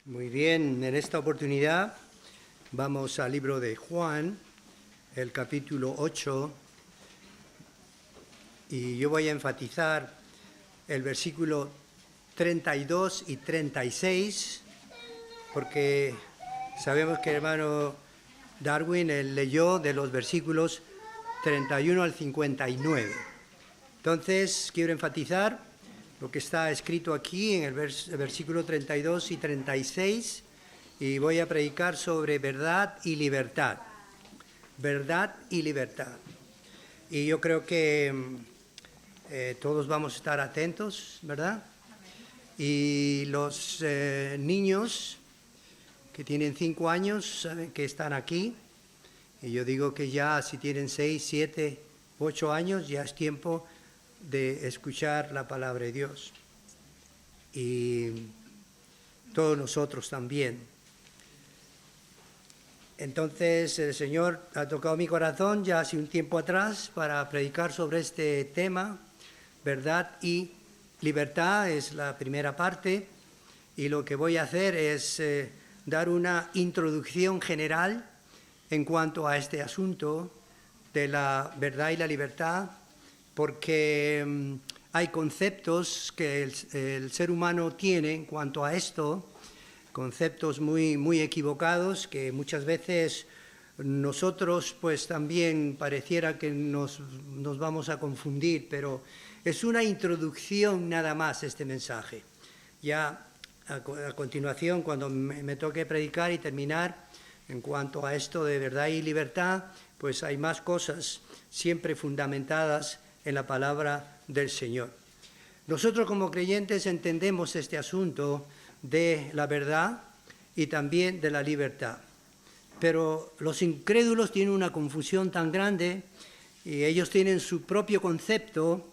Muy bien, en esta oportunidad vamos al libro de Juan, el capítulo 8, y yo voy a enfatizar el versículo 32 y 36, porque sabemos que el hermano Darwin leyó de los versículos 31 al 59. Entonces, quiero enfatizar lo que está escrito aquí en el versículo 32 y 36, y voy a predicar sobre verdad y libertad. Verdad y libertad. Y yo creo que todos vamos a estar atentos, ¿verdad? Y los niños que tienen 5 años saben que están aquí. Y yo digo que ya si tienen 6, 7, 8 años, ya es tiempo de escuchar la palabra de Dios. Y todos nosotros también. Entonces el Señor ha tocado mi corazón ya hace un tiempo atrás para predicar sobre este tema, verdad y libertad, es la primera parte, y lo que voy a hacer es dar una introducción general en cuanto a este asunto de la verdad y la libertad, porque hay conceptos que el ser humano tiene en cuanto a esto, conceptos muy equivocados que muchas veces nosotros pues también pareciera que nos vamos a confundir, pero es una introducción nada más este mensaje. Ya a continuación, cuando me toque predicar y terminar en cuanto a esto de verdad y libertad, pues hay más cosas siempre fundamentadas en la palabra del Señor. Nosotros como creyentes entendemos este asunto de la verdad y también de la libertad. Pero los incrédulos tienen una confusión tan grande y ellos tienen su propio concepto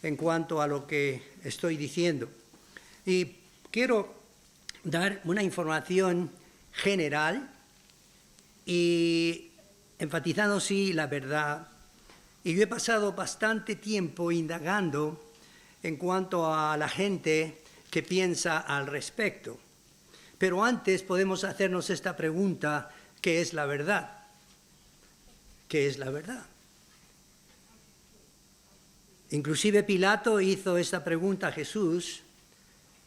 en cuanto a lo que estoy diciendo. Y quiero dar una información general y enfatizando sí la verdad. Y yo he pasado bastante tiempo indagando en cuanto a la gente que piensa al respecto. Pero antes podemos hacernos esta pregunta: ¿qué es la verdad? ¿Qué es la verdad? Inclusive Pilato hizo esta pregunta a Jesús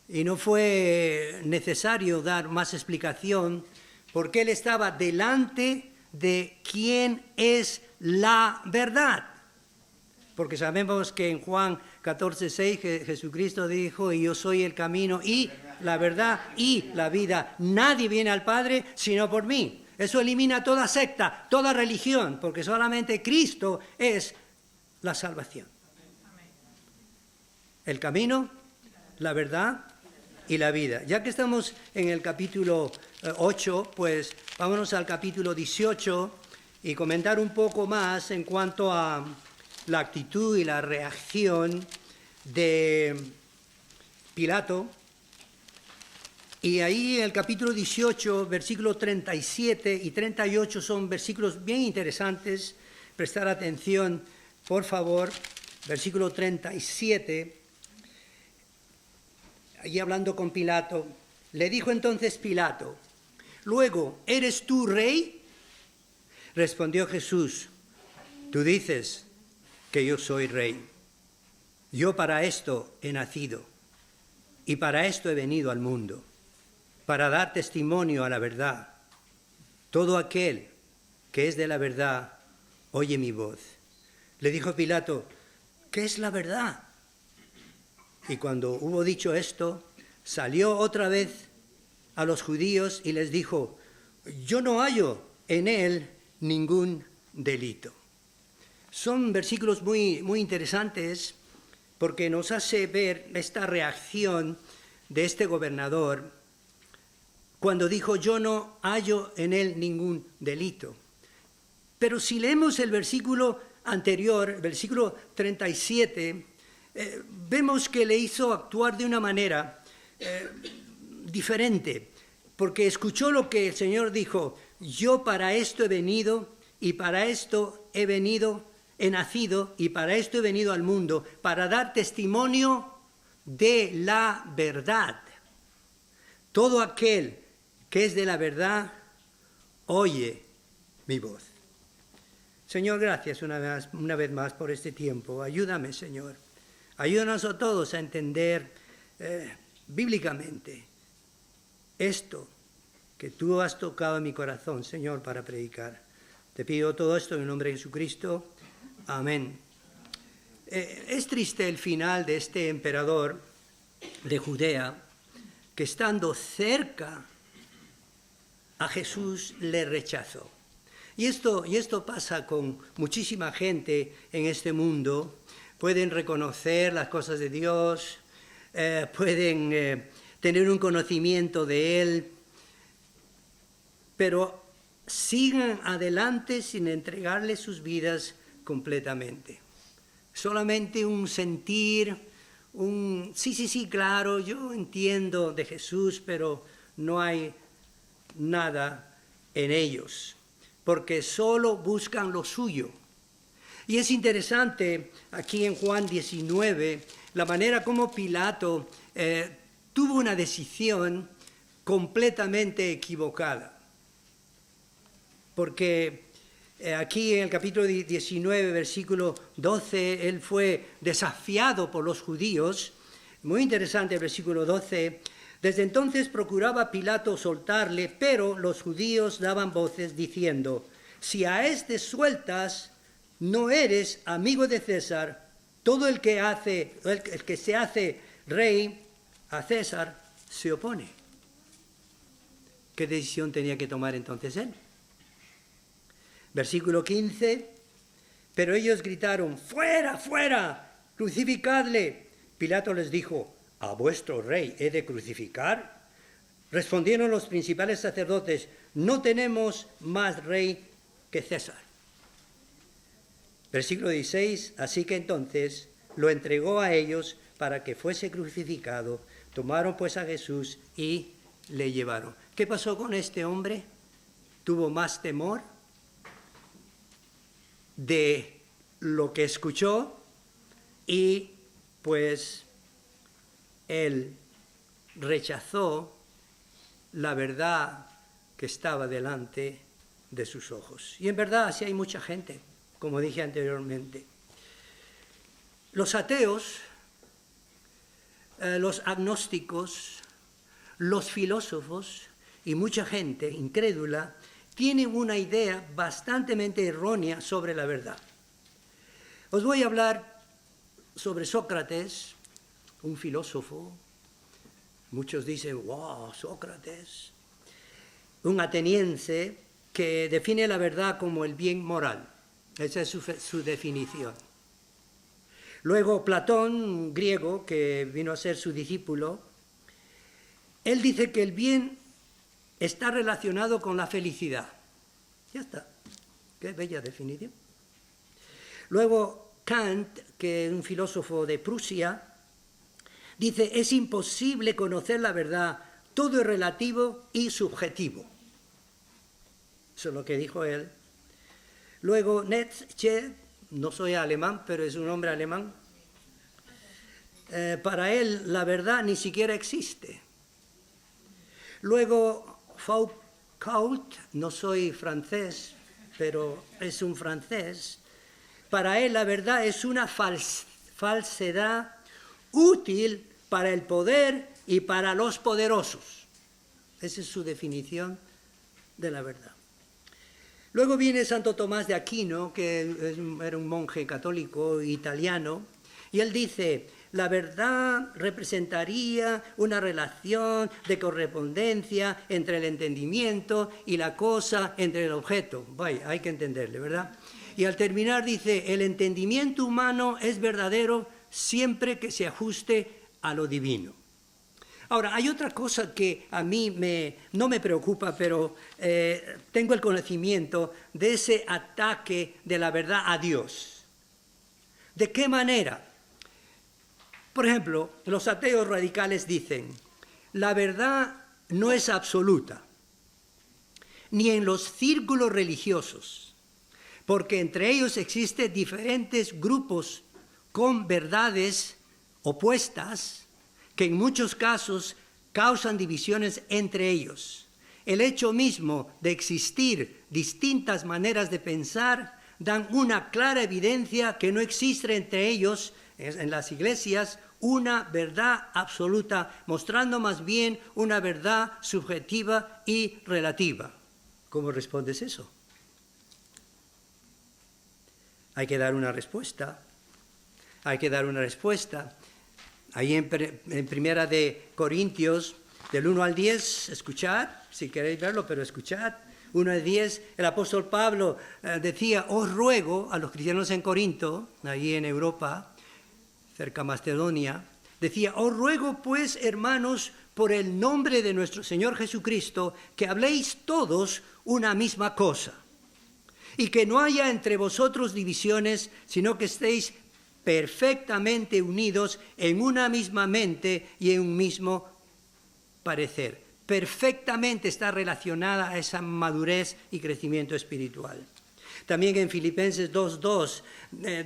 y no fue necesario dar más explicación porque él estaba delante de quién es la verdad. Porque sabemos que en Juan 14:6 Jesucristo dijo: y yo soy el camino y la verdad y la vida. Nadie viene al Padre sino por mí. Eso elimina toda secta, toda religión, porque solamente Cristo es la salvación. El camino, la verdad y la vida. Ya que estamos en el capítulo 8, pues vámonos al capítulo 18 y comentar un poco más en cuanto a la actitud y la reacción de Pilato. Y ahí en el capítulo 18, versículos 37 y 38 son versículos bien interesantes. Prestar atención, por favor. Versículo 37, allí hablando con Pilato, le dijo entonces Pilato: luego, ¿eres tú rey? Respondió Jesús: tú dices que yo soy rey. Yo para esto he nacido y para esto he venido al mundo, para dar testimonio a la verdad. Todo aquel que es de la verdad oye mi voz. Le dijo Pilato: ¿qué es la verdad? Y cuando hubo dicho esto, salió otra vez a los judíos y les dijo: yo no hallo en él ningún delito. Son versículos muy interesantes porque nos hace ver esta reacción de este gobernador cuando dijo: yo no hallo en él ningún delito. Pero si leemos el versículo anterior, el versículo 37, vemos que le hizo actuar de una manera diferente, porque escuchó lo que el Señor dijo: yo para esto he venido y para esto he nacido y para esto he venido al mundo, para dar testimonio de la verdad. todo aquel que es de la verdad, oye mi voz. Señor, gracias una vez más por este tiempo. Ayúdame, Señor. Ayúdanos a todos a entender bíblicamente esto que tú has tocado en mi corazón, Señor, para predicar. Te pido todo esto en el nombre de Jesucristo. Amén. Es triste el final de este emperador de Judea, que estando cerca a Jesús le rechazó. Y esto pasa con muchísima gente en este mundo. Pueden reconocer las cosas de Dios, pueden tener un conocimiento de Él, pero sigan adelante sin entregarle sus vidas completamente. Solamente un sentir, sí, claro, yo entiendo de Jesús, pero no hay nada en ellos, porque solo buscan lo suyo. Y es interesante aquí en Juan 19, la manera como Pilato tuvo una decisión completamente equivocada. Porque aquí en el capítulo 19, versículo 12, él fue desafiado por los judíos. Muy interesante el versículo 12. Desde entonces procuraba Pilato soltarle, pero los judíos daban voces diciendo: si a este sueltas, no eres amigo de César. Todo el que se hace rey a César se opone. ¿Qué decisión tenía que tomar entonces él? Versículo 15, pero ellos gritaron: ¡fuera, fuera! ¡Crucificadle! Pilato les dijo: ¿a vuestro rey he de crucificar? Respondieron los principales sacerdotes: no tenemos más rey que César. Versículo 16, así que entonces lo entregó a ellos para que fuese crucificado. Tomaron pues a Jesús y le llevaron. ¿Qué pasó con este hombre? ¿Tuvo más temor de lo que escuchó? Y pues él rechazó la verdad que estaba delante de sus ojos. Y en verdad así hay mucha gente, como dije anteriormente. Los ateos, los agnósticos, los filósofos y mucha gente incrédula tienen una idea bastante errónea sobre la verdad. Os voy a hablar sobre Sócrates, un filósofo. Muchos dicen: wow, Sócrates, un ateniense que define la verdad como el bien moral. Esa es su definición. Luego Platón, un griego que vino a ser su discípulo, él dice que el bien está relacionado con la felicidad. Ya está. Qué bella definición. Luego Kant, que es un filósofo de Prusia, dice: es imposible conocer la verdad, todo es relativo y subjetivo. Eso es lo que dijo él. Luego Nietzsche, no soy alemán, pero es un hombre alemán. Para él la verdad ni siquiera existe. Luego Foucault, no soy francés, pero es un francés. Para él la verdad es una falsedad útil para el poder y para los poderosos. Esa es su definición de la verdad. Luego viene Santo Tomás de Aquino, que era un monje católico italiano, y él dice: la verdad representaría una relación de correspondencia entre el entendimiento y la cosa entre el objeto. Vaya, hay que entenderle, ¿verdad? Y al terminar dice: el entendimiento humano es verdadero siempre que se ajuste a lo divino. Ahora, hay otra cosa que a mí no me preocupa, pero tengo el conocimiento de ese ataque de la verdad a Dios. ¿De qué manera? Por ejemplo, los ateos radicales dicen: la verdad no es absoluta, ni en los círculos religiosos, porque entre ellos existen diferentes grupos con verdades opuestas que en muchos casos causan divisiones entre ellos. El hecho mismo de existir distintas maneras de pensar dan una clara evidencia que no existe entre ellos, en las iglesias, una verdad absoluta, mostrando más bien una verdad subjetiva y relativa. ¿Cómo respondes eso? Hay que dar una respuesta. Hay que dar una respuesta. Ahí en Primera de Corintios, del 1 al 10, escuchad, si queréis verlo, pero escuchad. 1 al 10, el apóstol Pablo decía, os ruego a los cristianos en Corinto, ahí en Europa, cerca de Macedonia, decía, os ruego pues, hermanos, por el nombre de nuestro Señor Jesucristo, que habléis todos una misma cosa, y que no haya entre vosotros divisiones, sino que estéis perfectamente unidos en una misma mente y en un mismo parecer. Perfectamente está relacionada a esa madurez y crecimiento espiritual. También en Filipenses 2:2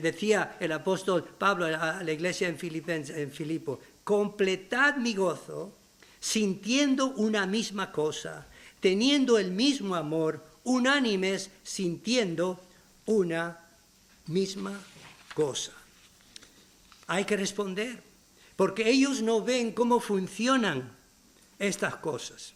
decía el apóstol Pablo a la iglesia en Filipo, completad mi gozo sintiendo una misma cosa, teniendo el mismo amor, unánimes sintiendo una misma cosa. Hay que responder, porque ellos no ven cómo funcionan estas cosas.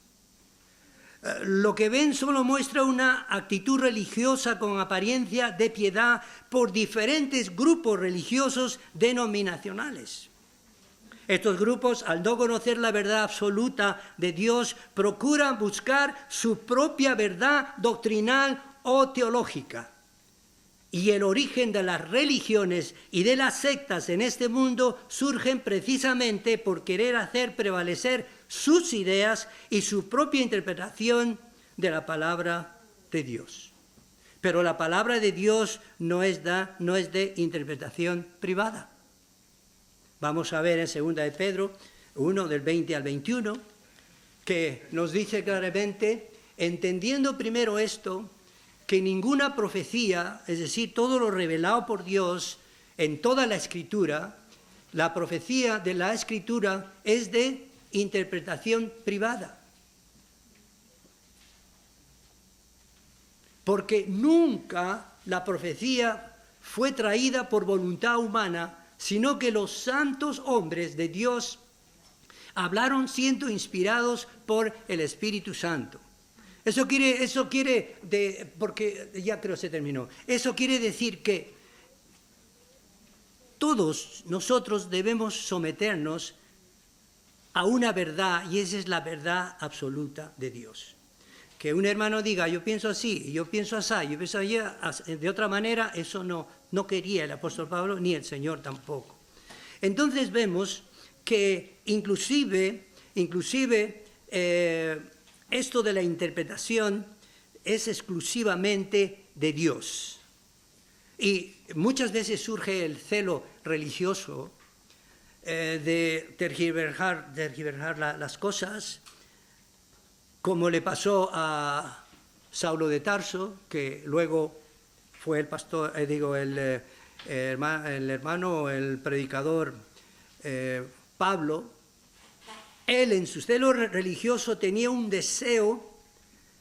Lo que ven solo muestra una actitud religiosa con apariencia de piedad por diferentes grupos religiosos denominacionales. Estos grupos, al no conocer la verdad absoluta de Dios, procuran buscar su propia verdad doctrinal o teológica. Y el origen de las religiones y de las sectas en este mundo surgen precisamente por querer hacer prevalecer sus ideas y su propia interpretación de la palabra de Dios. Pero la palabra de Dios no es de interpretación privada. Vamos a ver en 2 de Pedro 1, del 20 al 21, que nos dice claramente, entendiendo primero esto, que ninguna profecía, es decir, todo lo revelado por Dios en toda la Escritura, la profecía de la Escritura es de interpretación privada. Porque nunca la profecía fue traída por voluntad humana, sino que los santos hombres de Dios hablaron siendo inspirados por el Espíritu Santo. Porque ya creo que se terminó. Eso quiere decir que todos nosotros debemos someternos a una verdad, y esa es la verdad absoluta de Dios. Que un hermano diga, yo pienso así, yo pienso así, yo pienso allá, de otra manera, eso no quería el apóstol Pablo, ni el Señor tampoco. Entonces vemos que inclusive esto de la interpretación es exclusivamente de Dios. Y muchas veces surge el celo religioso de tergiversar las cosas, como le pasó a Saulo de Tarso, que luego fue el pastor, el predicador Pablo. Él en su celo religioso tenía un deseo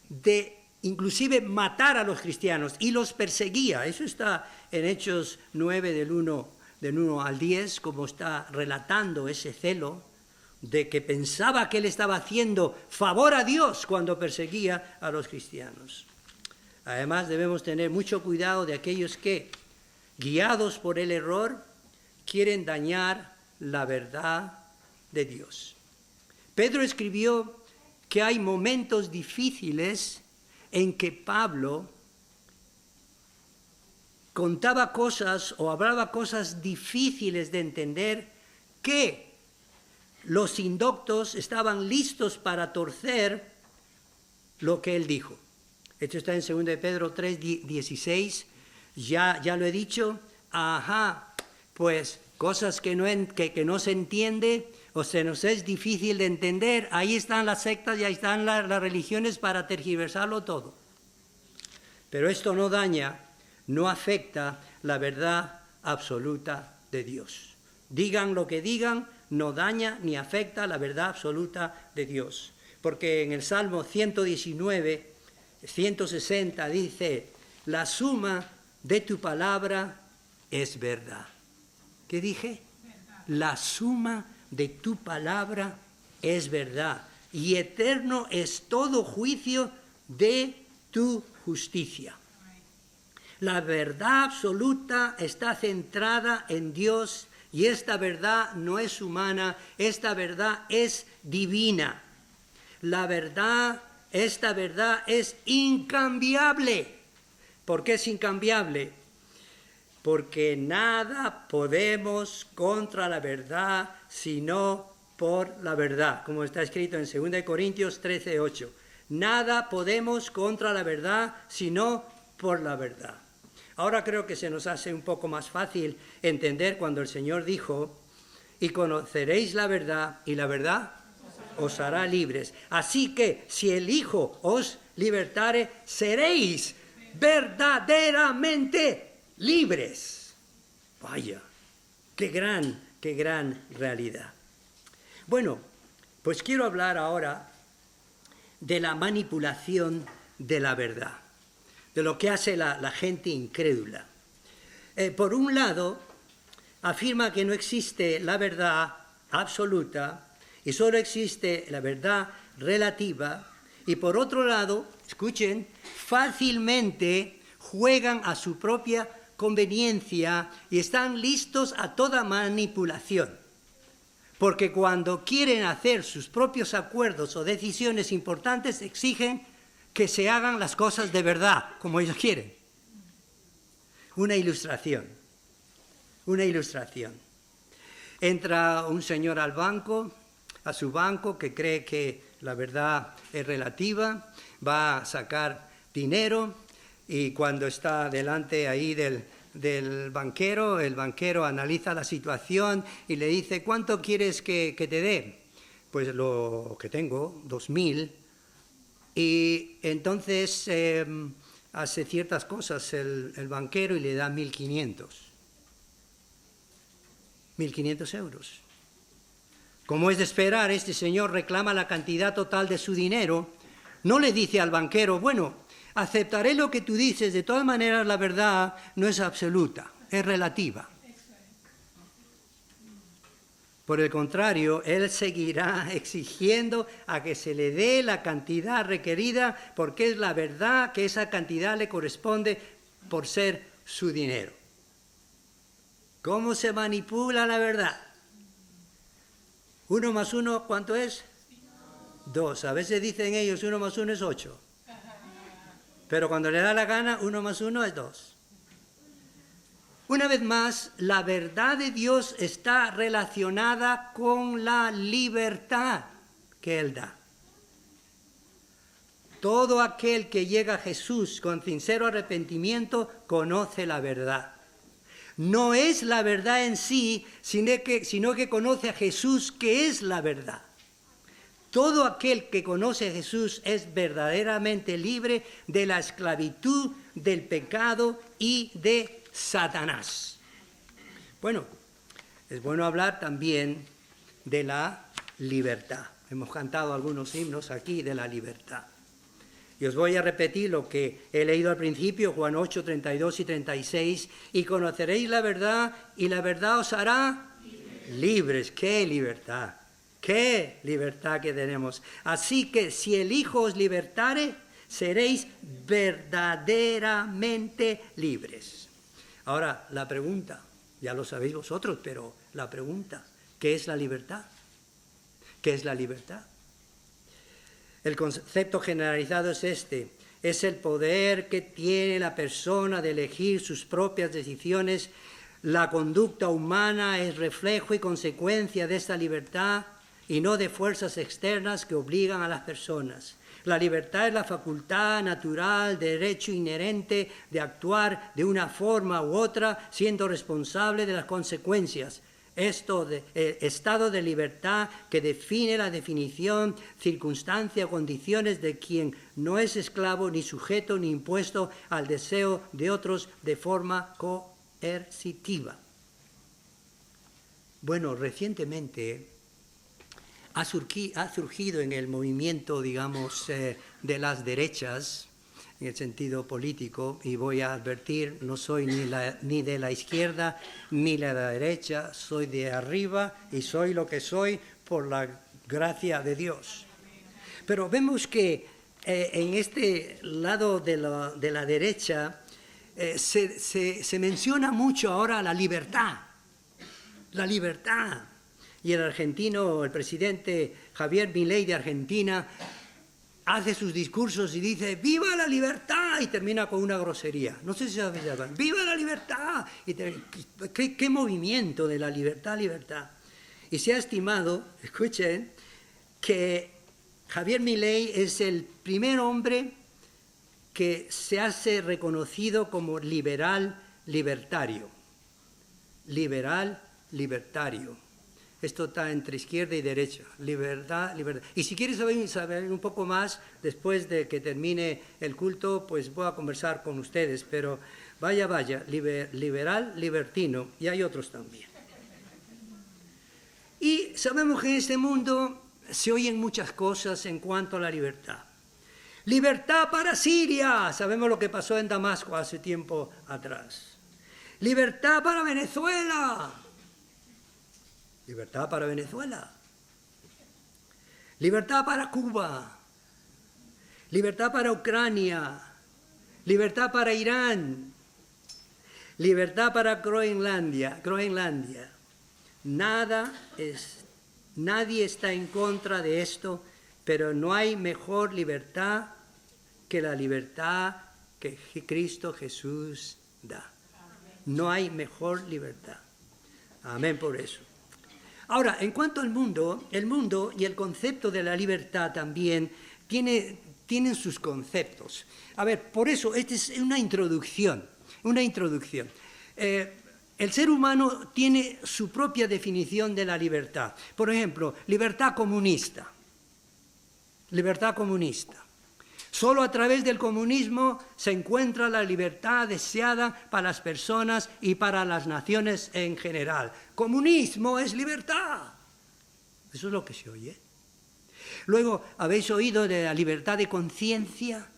de inclusive matar a los cristianos y los perseguía. Eso está en Hechos 9 del 1 al 10, como está relatando ese celo de que pensaba que él estaba haciendo favor a Dios cuando perseguía a los cristianos. Además debemos tener mucho cuidado de aquellos que, guiados por el error, quieren dañar la verdad de Dios. Pedro escribió que hay momentos difíciles en que Pablo contaba cosas o hablaba cosas difíciles de entender, que los indoctos estaban listos para torcer lo que él dijo. Esto está en 2 de Pedro 3:16. Ya lo he dicho. Pues cosas que no se entiende o se nos es difícil de entender, ahí están las sectas y ahí están las religiones para tergiversarlo todo. Pero esto no daña, no afecta la verdad absoluta de Dios. Digan lo que digan, no daña ni afecta la verdad absoluta de Dios. Porque en el Salmo 119, 160 dice, la suma de tu palabra es verdad. ¿Qué dije? Verdad. La suma de tu palabra es verdad. Y eterno es todo juicio de tu justicia. La verdad absoluta está centrada en Dios y esta verdad no es humana, esta verdad es divina. Esta verdad es incambiable. ¿Por qué es incambiable? Porque nada podemos contra la verdad sino por la verdad, como está escrito en 2 Corintios 13:8. Nada podemos contra la verdad sino por la verdad. Ahora creo que se nos hace un poco más fácil entender cuando el Señor dijo, y conoceréis la verdad, y la verdad os hará libres. Así que si el Hijo os libertare, seréis verdaderamente libres. Vaya, qué gran realidad. Bueno, pues quiero hablar ahora de la manipulación de la verdad, de lo que hace la gente incrédula. Por un lado, afirma que no existe la verdad absoluta y solo existe la verdad relativa, y por otro lado, escuchen, fácilmente juegan a su propia conveniencia y están listos a toda manipulación. Porque cuando quieren hacer sus propios acuerdos o decisiones importantes, exigen que se hagan las cosas de verdad, como ellos quieren. Una ilustración. Entra un señor a su banco, que cree que la verdad es relativa, va a sacar dinero y cuando está delante ahí del banquero, el banquero analiza la situación y le dice, ¿cuánto quieres que te dé? Pues lo que tengo, 2.000. Y entonces hace ciertas cosas el banquero y le da 1.500. 1.500 euros. Como es de esperar, este señor reclama la cantidad total de su dinero. No le dice al banquero, bueno, aceptaré lo que tú dices, de todas maneras la verdad no es absoluta, es relativa. Por el contrario, él seguirá exigiendo a que se le dé la cantidad requerida porque es la verdad que esa cantidad le corresponde por ser su dinero. ¿Cómo se manipula la verdad? 1 más 1, ¿cuánto es? 2. A veces dicen ellos 1 más 1 es 8. Pero cuando le da la gana, 1 más 1 es 2. Una vez más, la verdad de Dios está relacionada con la libertad que Él da. Todo aquel que llega a Jesús con sincero arrepentimiento conoce la verdad. No es la verdad en sí, sino que conoce a Jesús, que es la verdad. Todo aquel que conoce a Jesús es verdaderamente libre de la esclavitud, del pecado y de Satanás. Bueno, es bueno hablar también de la libertad. Hemos cantado algunos himnos aquí de la libertad. Y os voy a repetir lo que he leído al principio, Juan 8, 32 y 36. Y conoceréis la verdad y la verdad os hará libres. ¡Qué libertad! ¡Qué libertad que tenemos! Así que si el Hijo os libertare, seréis verdaderamente libres. Ahora, la pregunta, ya lo sabéis vosotros, pero la pregunta, ¿qué es la libertad? ¿Qué es la libertad? El concepto generalizado es este: es el poder que tiene la persona de elegir sus propias decisiones. La conducta humana es reflejo y consecuencia de esta libertad y no de fuerzas externas que obligan a las personas. La libertad es la facultad natural, derecho inherente de actuar de una forma u otra, siendo responsable de las consecuencias. Estado de libertad que define la definición, circunstancia o condiciones de quien no es esclavo ni sujeto ni impuesto al deseo de otros de forma coercitiva. Bueno, recientemente ha surgido en el movimiento, digamos, de las derechas, en el sentido político, y voy a advertir, no soy ni de la izquierda ni de la derecha, soy de arriba y soy lo que soy por la gracia de Dios. Pero vemos que en este lado de la derecha se menciona mucho ahora la libertad. La libertad. Y el argentino, el presidente Javier Milei de Argentina, hace sus discursos y dice ¡viva la libertad! Y termina con una grosería. No sé si sabéis, ¡viva la libertad! Y ¿qué movimiento de la libertad, libertad? Y se ha estimado, escuchen, que Javier Milei es el primer hombre que se hace reconocido como liberal libertario. Liberal libertario. Esto está entre izquierda y derecha. Libertad, libertad. Y si quieres saber un poco más, después de que termine el culto, pues voy a conversar con ustedes. Pero vaya, liberal, libertino, y hay otros también. Y sabemos que en este mundo se oyen muchas cosas en cuanto a la libertad. Libertad para Siria. Sabemos lo que pasó en Damasco hace tiempo atrás. Libertad para Venezuela. Libertad para Venezuela. Libertad para Cuba. Libertad para Ucrania. Libertad para Irán. Libertad para Groenlandia. Nadie está en contra de esto, pero no hay mejor libertad que la libertad que Cristo Jesús da. No hay mejor libertad. Amén por eso. Ahora, en cuanto al mundo, el mundo y el concepto de la libertad también tienen sus conceptos. A ver, por eso, esta es una introducción. El ser humano tiene su propia definición de la libertad. Por ejemplo, libertad comunista. Libertad comunista. Solo a través del comunismo se encuentra la libertad deseada para las personas y para las naciones en general. Comunismo es libertad. Eso es lo que se oye. Luego, ¿habéis oído de la libertad de conciencia?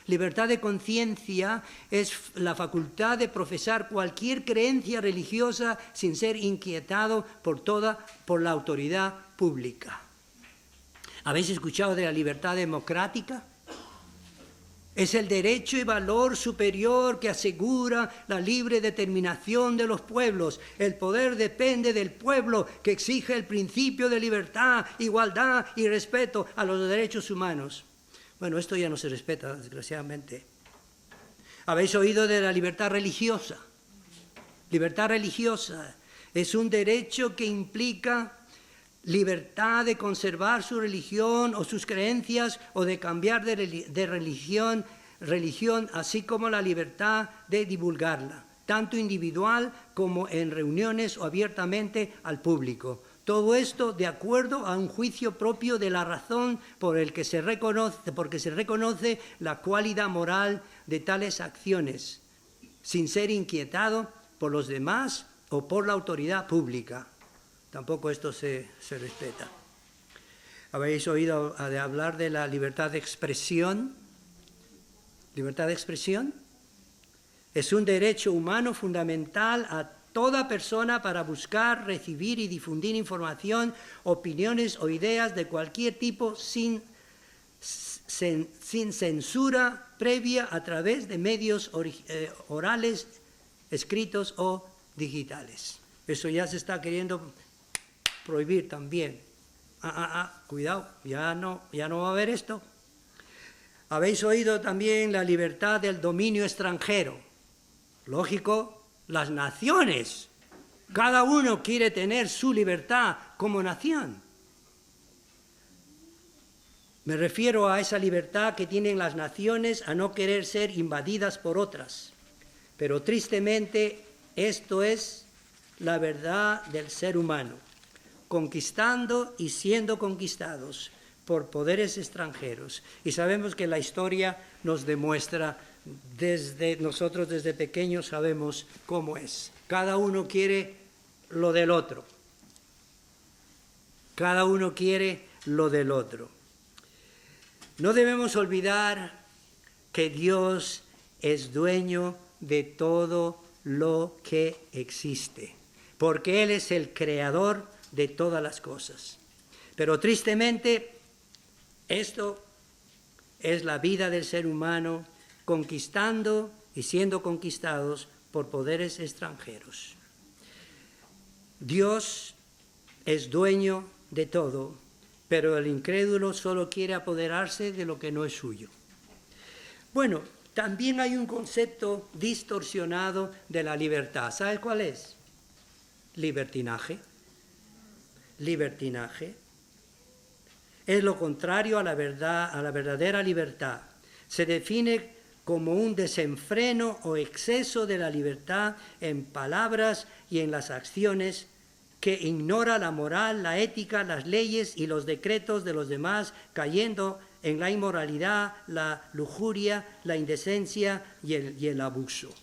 Libertad de conciencia es la facultad de profesar cualquier creencia religiosa sin ser inquietado por la autoridad pública. ¿Habéis escuchado de la libertad democrática? Es el derecho y valor superior que asegura la libre determinación de los pueblos. El poder depende del pueblo, que exige el principio de libertad, igualdad y respeto a los derechos humanos. Bueno, esto ya no se respeta, desgraciadamente. ¿Habéis oído de la libertad religiosa? Libertad religiosa es un derecho que implica libertad de conservar su religión o sus creencias o de cambiar de religión, así como la libertad de divulgarla, tanto individual como en reuniones o abiertamente al público. Todo esto de acuerdo a un juicio propio de la razón porque se reconoce la cualidad moral de tales acciones, sin ser inquietado por los demás o por la autoridad pública. Tampoco esto se respeta. ¿Habéis oído hablar de la libertad de expresión? ¿Libertad de expresión? Es un derecho humano fundamental a toda persona para buscar, recibir y difundir información, opiniones o ideas de cualquier tipo sin censura previa a través de medios orales, escritos o digitales. Eso ya se está queriendo prohibir también. Cuidado, ya no va a haber esto. Habéis oído también la libertad del dominio extranjero. Lógico, las naciones. Cada uno quiere tener su libertad como nación. Me refiero a esa libertad que tienen las naciones a no querer ser invadidas por otras. Pero tristemente, esto es la verdad del ser humano, conquistando y siendo conquistados por poderes extranjeros. Y sabemos que la historia nos demuestra, nosotros desde pequeños sabemos cómo es. Cada uno quiere lo del otro. Cada uno quiere lo del otro. No debemos olvidar que Dios es dueño de todo lo que existe, porque Él es el creador de todas las cosas. Pero tristemente, esto es la vida del ser humano conquistando y siendo conquistados por poderes extranjeros. Dios es dueño de todo, pero el incrédulo solo quiere apoderarse de lo que no es suyo. Bueno, también hay un concepto distorsionado de la libertad. ¿Sabes cuál es? Libertinaje. Libertinaje. Es lo contrario a la verdad, a la verdadera libertad. Se define como un desenfreno o exceso de la libertad en palabras y en las acciones que ignora la moral, la ética, las leyes y los decretos de los demás, cayendo en la inmoralidad, la lujuria, la indecencia y el abuso.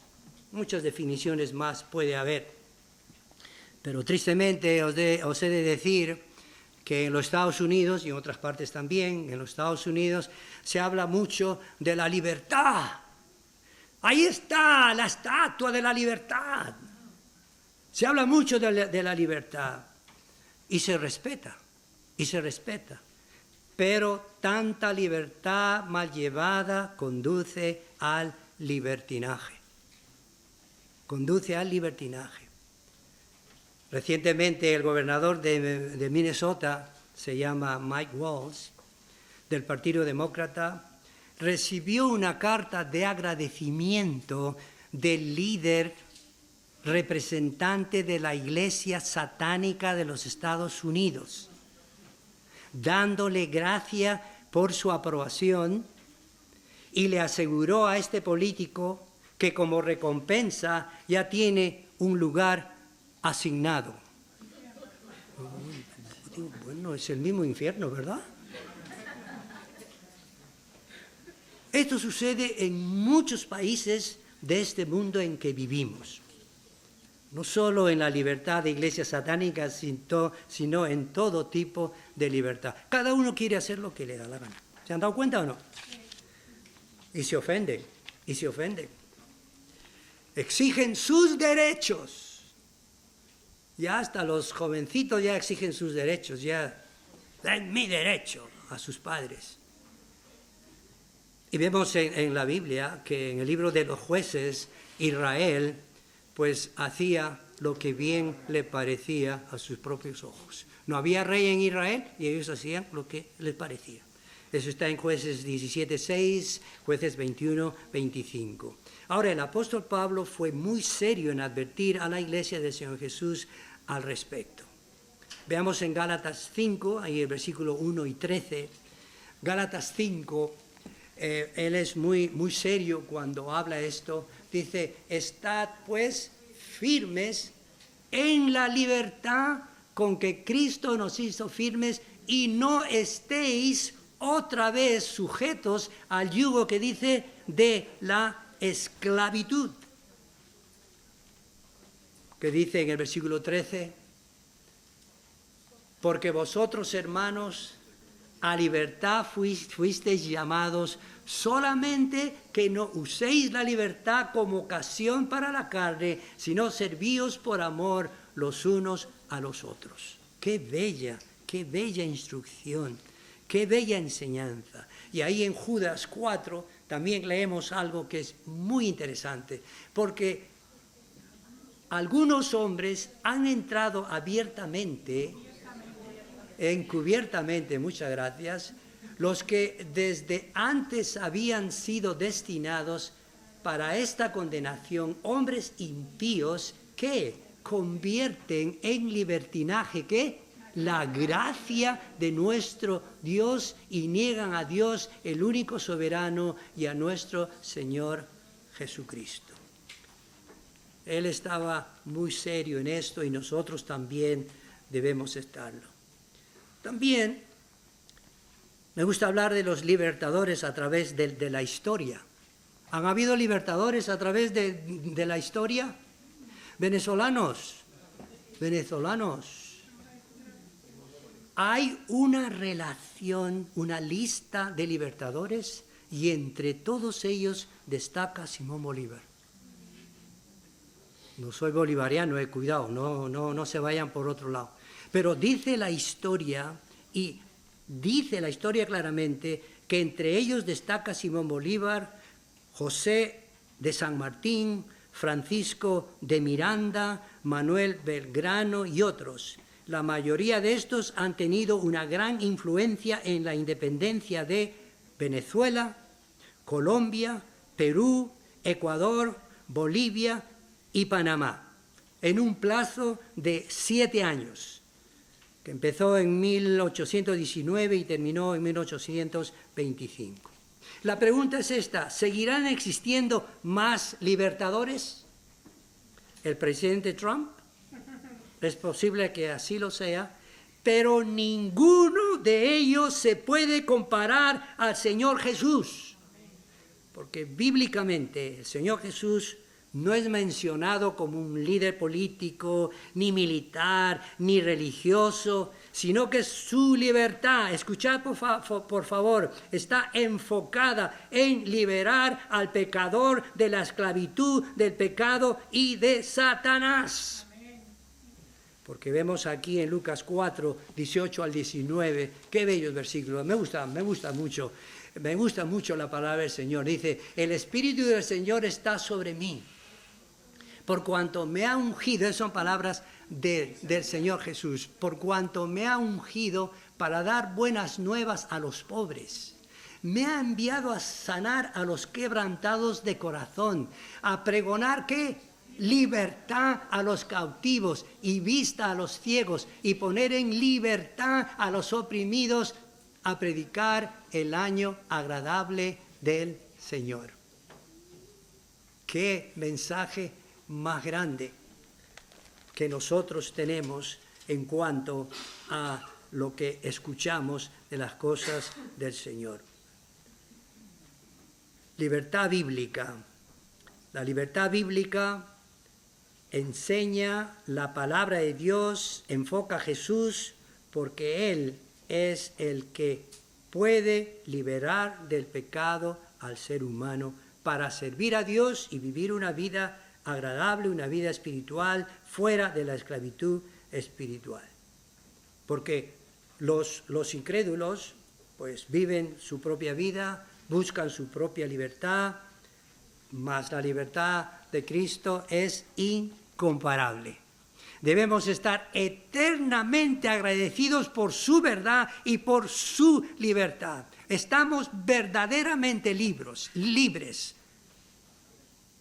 Muchas definiciones más puede haber. Pero tristemente os he de decir que en los Estados Unidos y en otras partes también, en los Estados Unidos se habla mucho de la libertad. Ahí está la estatua de la libertad. Se habla mucho de la libertad y se respeta, pero tanta libertad mal llevada conduce al libertinaje. Recientemente el gobernador de Minnesota, se llama Mike Waltz, del Partido Demócrata, recibió una carta de agradecimiento del líder representante de la Iglesia Satánica de los Estados Unidos, dándole gracias por su aprobación, y le aseguró a este político que como recompensa ya tiene un lugar asignado. Bueno, es el mismo infierno, ¿verdad? Esto sucede en muchos países de este mundo en que vivimos. No solo en la libertad de iglesias satánicas, sino en todo tipo de libertad. Cada uno quiere hacer lo que le da la gana. ¿Se han dado cuenta o no? Y se ofenden. Exigen sus derechos. Ya hasta los jovencitos ya exigen sus derechos. Ya den mi derecho a sus padres. Y vemos en la Biblia que en el libro de los jueces, Israel pues hacía lo que bien le parecía a sus propios ojos. No había rey en Israel y ellos hacían lo que les parecía. Eso está en Jueces 17:6, Jueces 21:25. Ahora, el apóstol Pablo fue muy serio en advertir a la iglesia del Señor Jesús al respecto. Veamos en Gálatas 5, ahí el versículo 1 y 13. Gálatas 5, él es muy serio cuando habla esto. Dice, estad pues firmes en la libertad con que Cristo nos hizo firmes y no estéis otra vez sujetos al yugo que dice de la esclavitud. Que dice en el versículo 13, porque vosotros, hermanos, a libertad fuisteis llamados, solamente que no uséis la libertad como ocasión para la carne, sino servíos por amor los unos a los otros. Qué bella instrucción, qué bella enseñanza. Y ahí en Judas 4 también leemos algo que es muy interesante, porque algunos hombres han entrado encubiertamente, muchas gracias, los que desde antes habían sido destinados para esta condenación, hombres impíos que convierten en libertinaje, ¿qué? La gracia de nuestro Dios y niegan a Dios, el único soberano, y a nuestro Señor Jesucristo. Él estaba muy serio en esto y nosotros también debemos estarlo. También me gusta hablar de los libertadores a través de la historia. ¿Han habido libertadores a través de la historia? Venezolanos, venezolanos. Hay una relación, una lista de libertadores y entre todos ellos destaca Simón Bolívar. No soy bolivariano, cuidado, no se vayan por otro lado. Pero dice la historia, y dice la historia claramente, que entre ellos destaca Simón Bolívar, José de San Martín, Francisco de Miranda, Manuel Belgrano y otros. La mayoría de estos han tenido una gran influencia en la independencia de Venezuela, Colombia, Perú, Ecuador, Bolivia y Panamá, en un plazo de 7 años, que empezó en 1819 y terminó en 1825. La pregunta es esta: ¿seguirán existiendo más libertadores? ¿El presidente Trump? Es posible que así lo sea, pero ninguno de ellos se puede comparar al Señor Jesús, porque bíblicamente el Señor Jesús no es mencionado como un líder político, ni militar, ni religioso, sino que su libertad, escuchad por favor, está enfocada en liberar al pecador de la esclavitud, del pecado y de Satanás. Porque vemos aquí en Lucas 4, 18 al 19, qué bellos versículos, me gusta mucho la palabra del Señor. Dice: el Espíritu del Señor está sobre mí, por cuanto me ha ungido, esas son palabras del Señor Jesús, por cuanto me ha ungido para dar buenas nuevas a los pobres. Me ha enviado a sanar a los quebrantados de corazón, a pregonar ¿qué? Libertad a los cautivos y vista a los ciegos, y poner en libertad a los oprimidos, a predicar el año agradable del Señor. ¡Qué mensaje más grande que nosotros tenemos en cuanto a lo que escuchamos de las cosas del Señor! Libertad bíblica. La libertad bíblica enseña la palabra de Dios, enfoca a Jesús, porque Él es el que puede liberar del pecado al ser humano para servir a Dios y vivir una vida agradable, una vida espiritual, fuera de la esclavitud espiritual. Porque los incrédulos pues viven su propia vida, buscan su propia libertad, mas la libertad de Cristo es incomparable. Debemos estar eternamente agradecidos por su verdad y por su libertad. Estamos verdaderamente libres,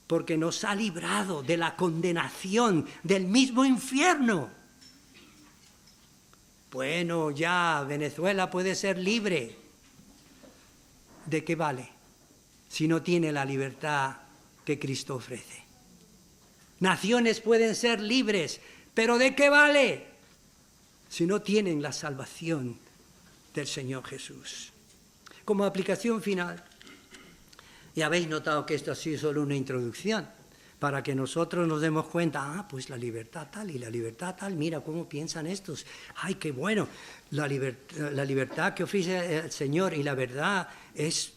porque nos ha librado de la condenación del mismo infierno. Bueno, ya Venezuela puede ser libre. ¿De qué vale si no tiene la libertad que Cristo ofrece? Naciones pueden ser libres, pero ¿de qué vale si no tienen la salvación del Señor Jesús? Como aplicación final, ya habéis notado que esto ha sido solo una introducción, para que nosotros nos demos cuenta, pues la libertad tal y la libertad tal, mira cómo piensan estos, ay, qué bueno, la libertad que ofrece el Señor y la verdad es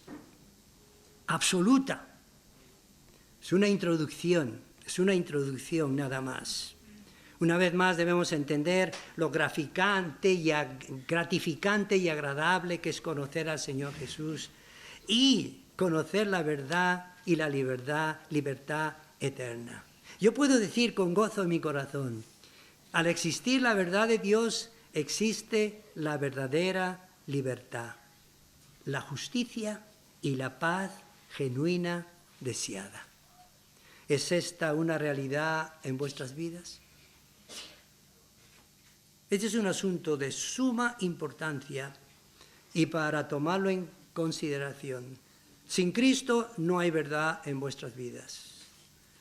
absoluta. Es una introducción nada más. Una vez más debemos entender lo gratificante y agradable que es conocer al Señor Jesús y conocer la verdad y la libertad eterna. Yo puedo decir con gozo en mi corazón, al existir la verdad de Dios, existe la verdadera libertad, la justicia y la paz genuina deseada. ¿Es esta una realidad en vuestras vidas? Este es un asunto de suma importancia y para tomarlo en consideración. Sin Cristo no hay verdad en vuestras vidas.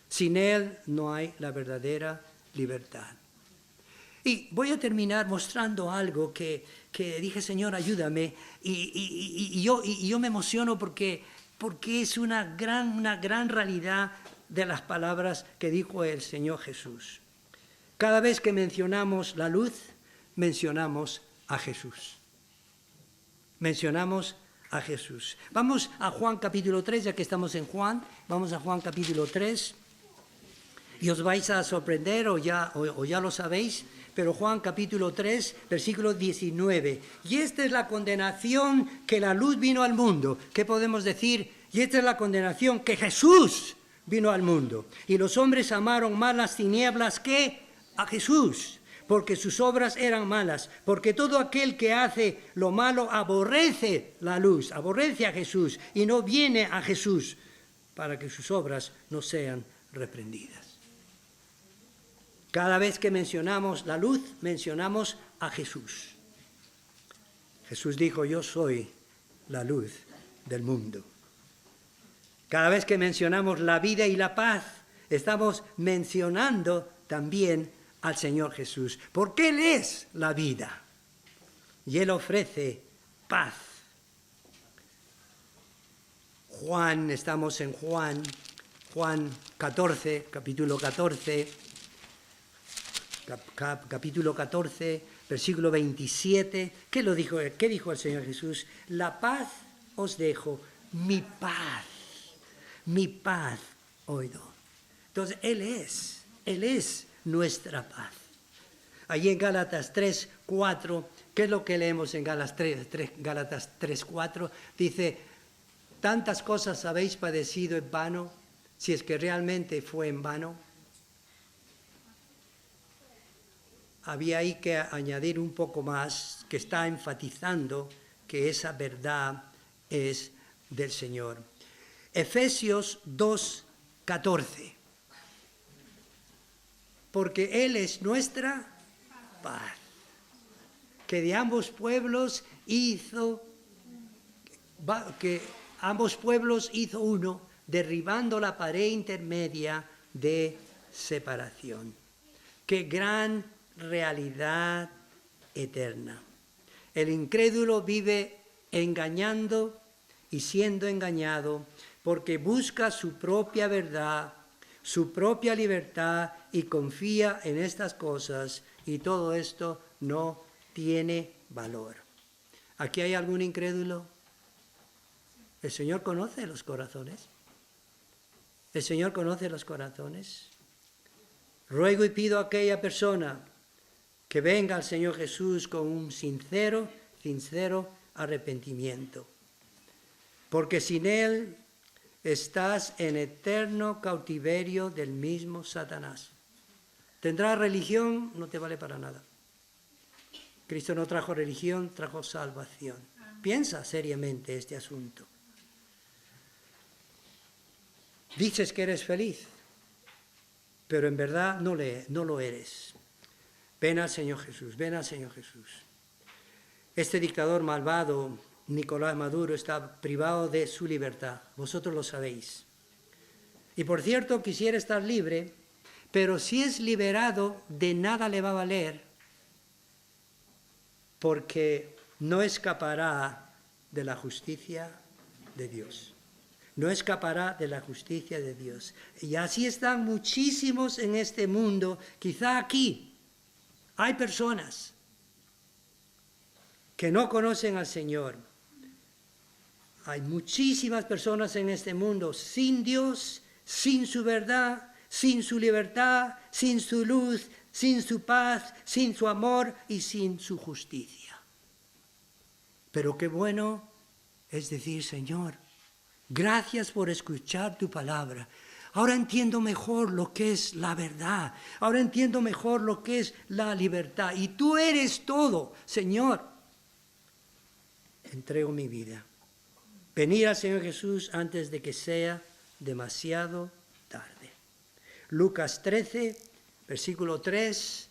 Sin Él no hay la verdadera libertad. Y voy a terminar mostrando algo que dije, Señor, ayúdame. Y yo me emociono porque es una gran realidad de las palabras que dijo el Señor Jesús. Cada vez que mencionamos la luz, mencionamos a Jesús. Mencionamos a Jesús. Vamos a Juan capítulo 3, ya que estamos en Juan. Vamos a Juan capítulo 3. Y os vais a sorprender, o ya lo sabéis, pero Juan capítulo 3, versículo 19. Y esta es la condenación, que la luz vino al mundo. ¿Qué podemos decir? Y esta es la condenación, que Jesús vino al mundo. Y los hombres amaron más las tinieblas que a Jesús, porque sus obras eran malas. Porque todo aquel que hace lo malo aborrece la luz, aborrece a Jesús y no viene a Jesús, para que sus obras no sean reprendidas. Cada vez que mencionamos la luz, mencionamos a Jesús. Jesús dijo: yo soy la luz del mundo. Cada vez que mencionamos la vida y la paz, estamos mencionando también al Señor Jesús, porque Él es la vida y Él ofrece paz. Estamos en Juan 14, capítulo 14, versículo 27. ¿Qué dijo el Señor Jesús? La paz os dejo, mi paz os doy. Entonces, Él es nuestra paz. Allí en Gálatas 3:4, ¿qué es lo que leemos en Gálatas 3:4? Dice: tantas cosas habéis padecido en vano, si es que realmente fue en vano. Había ahí que añadir un poco más, que está enfatizando que esa verdad es del Señor. Efesios 2:14. Porque Él es nuestra paz, que de ambos pueblos hizo uno, derribando la pared intermedia de separación. Qué gran realidad eterna. El incrédulo vive engañando y siendo engañado, porque busca su propia verdad, su propia libertad, y confía en estas cosas, y todo esto no tiene valor. ¿Aquí hay algún incrédulo? El Señor conoce los corazones. El Señor conoce los corazones. Ruego y pido a aquella persona que venga al Señor Jesús con un sincero arrepentimiento, porque sin Él estás en eterno cautiverio del mismo Satanás. Tendrás religión, no te vale para nada. Cristo no trajo religión, trajo salvación. Piensa seriamente este asunto. Dices que eres feliz, pero en verdad no lo eres. Ven al Señor Jesús, ven al Señor Jesús. Este dictador malvado, Nicolás Maduro, está privado de su libertad. Vosotros lo sabéis. Y por cierto, quisiera estar libre, pero si es liberado, de nada le va a valer, porque no escapará de la justicia de Dios. No escapará de la justicia de Dios. Y así están muchísimos en este mundo. Quizá aquí hay personas que no conocen al Señor. Hay muchísimas personas en este mundo sin Dios, sin su verdad, sin su libertad, sin su luz, sin su paz, sin su amor y sin su justicia. Pero qué bueno es decir: Señor, gracias por escuchar tu palabra. Ahora entiendo mejor lo que es la verdad. Ahora entiendo mejor lo que es la libertad. Y tú eres todo, Señor. Entrego mi vida. Venir al Señor Jesús antes de que sea demasiado tarde. Lucas 13, versículo 3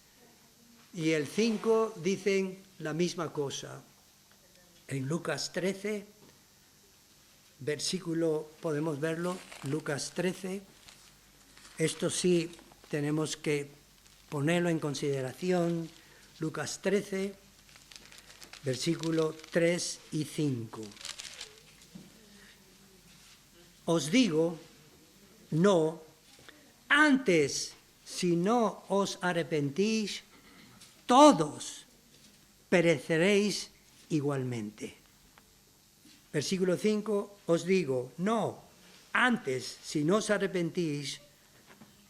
y el 5 dicen la misma cosa. En Lucas 13, versículo, podemos verlo, Lucas 13. Esto sí tenemos que ponerlo en consideración. Lucas 13, versículo 3 y 5. Os digo, no, antes si no os arrepentís, todos pereceréis igualmente. Versículo 5, os digo, no, antes, si no os arrepentís,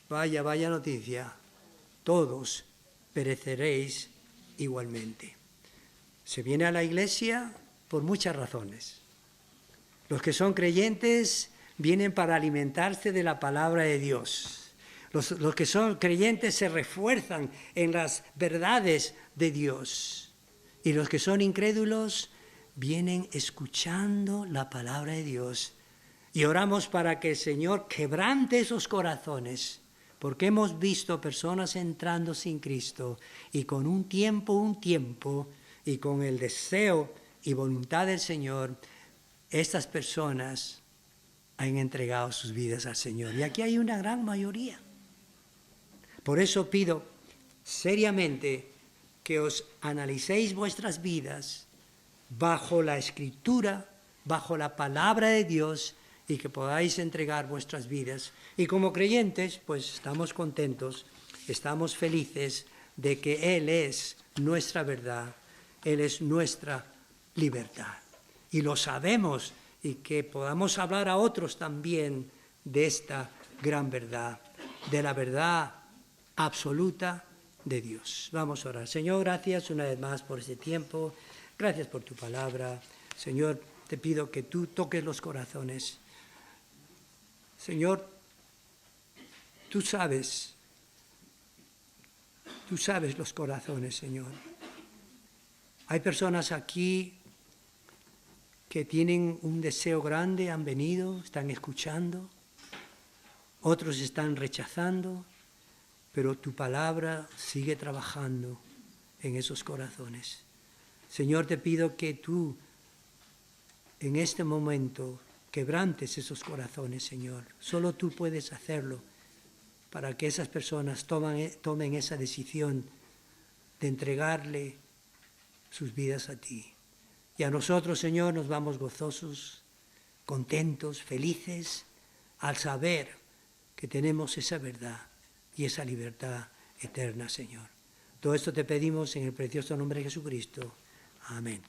vaya noticia, todos pereceréis igualmente. Se viene a la iglesia por muchas razones. Los que son creyentes vienen para alimentarse de la palabra de Dios. Los que son creyentes se refuerzan en las verdades de Dios. Y los que son incrédulos vienen escuchando la palabra de Dios. Y oramos para que el Señor quebrante esos corazones, porque hemos visto personas entrando sin Cristo y con un tiempo, y con el deseo y voluntad del Señor, estas personas han entregado sus vidas al Señor. Y aquí hay una gran mayoría. Por eso pido seriamente que os analicéis vuestras vidas bajo la Escritura, bajo la palabra de Dios, y que podáis entregar vuestras vidas. Y como creyentes, pues estamos contentos, estamos felices de que Él es nuestra verdad, Él es nuestra libertad. Y lo sabemos, y que podamos hablar a otros también de esta gran verdad, de la verdad absoluta de Dios. Vamos a orar. Señor, gracias una vez más por este tiempo. Gracias por tu palabra. Señor, te pido que tú toques los corazones. Señor, tú sabes los corazones, Señor. Hay personas aquí que tienen un deseo grande, han venido, están escuchando. Otros están rechazando, pero tu palabra sigue trabajando en esos corazones. Señor, te pido que tú en este momento quebrantes esos corazones, Señor. Solo tú puedes hacerlo para que esas personas tomen esa decisión de entregarle sus vidas a ti. Y a nosotros, Señor, nos vamos gozosos, contentos, felices, al saber que tenemos esa verdad y esa libertad eterna, Señor. Todo esto te pedimos en el precioso nombre de Jesucristo. Amén.